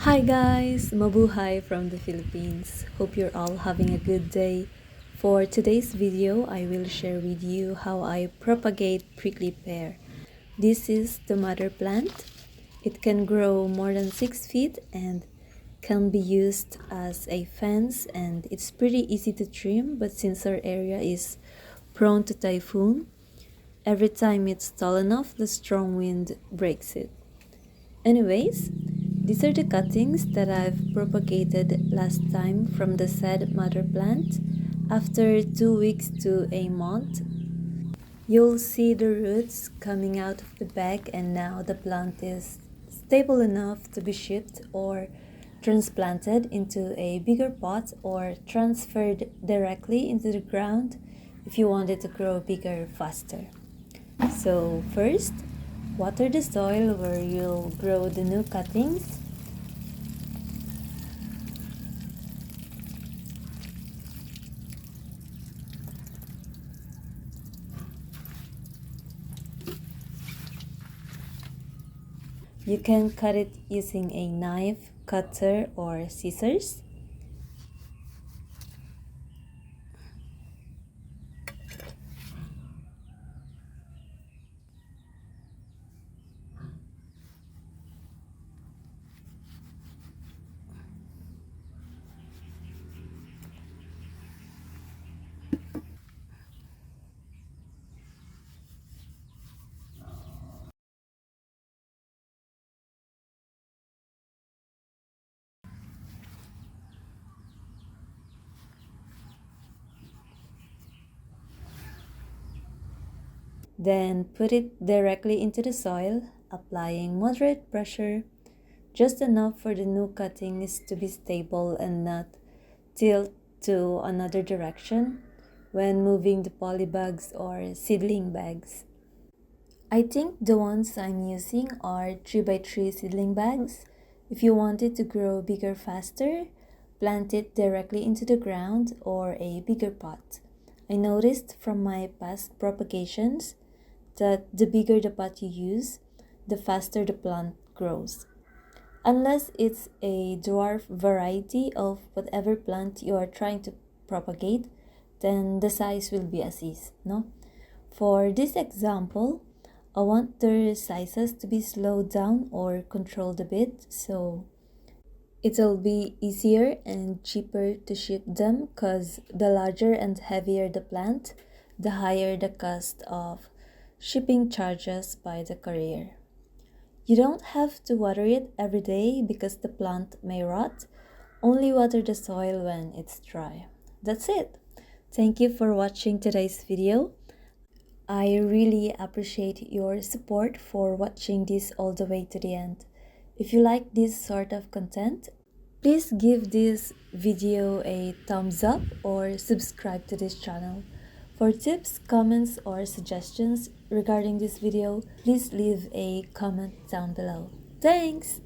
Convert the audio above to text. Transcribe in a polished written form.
Hi guys, Mabuhay from the Philippines. Hope you're all having a good day. For today's video, I will share with you how I propagate prickly pear. This is the mother plant. It can grow more than 6 feet and can be used as a fence, and it's pretty easy to trim, but since our area is prone to typhoon, every time it's tall enough, the strong wind breaks it. Anyways, these are the cuttings that I've propagated last time from the said mother plant. After 2 weeks to a month, you'll see the roots coming out of the bag, and now the plant is stable enough to be shipped or transplanted into a bigger pot or transferred directly into the ground if you want it to grow bigger faster. So first, water the soil where you'll grow the new cuttings. You can cut it using a knife, cutter, or scissors. Then put it directly into the soil, applying moderate pressure, just enough for the new cuttings to be stable and not tilt to another direction when moving the polybags or seedling bags. I think the ones I'm using are 3x3 seedling bags. If you want it to grow bigger faster, plant it directly into the ground or a bigger pot. I noticed from my past propagations that the bigger the pot you use, the faster the plant grows. Unless it's a dwarf variety of whatever plant you are trying to propagate, then the size will be as is, no? For this example, I want their sizes to be slowed down or controlled a bit, so it'll be easier and cheaper to ship them because the larger and heavier the plant, the higher the cost of shipping charges by the courier. You don't have to water it every day because the plant may rot. Only water the soil when it's dry. That's it. Thank you for watching today's video. I really appreciate your support for watching this all the way to the end. If you like this sort of content, please give this video a thumbs up or subscribe to this channel. For tips, comments, or suggestions regarding this video, please leave a comment down below. Thanks!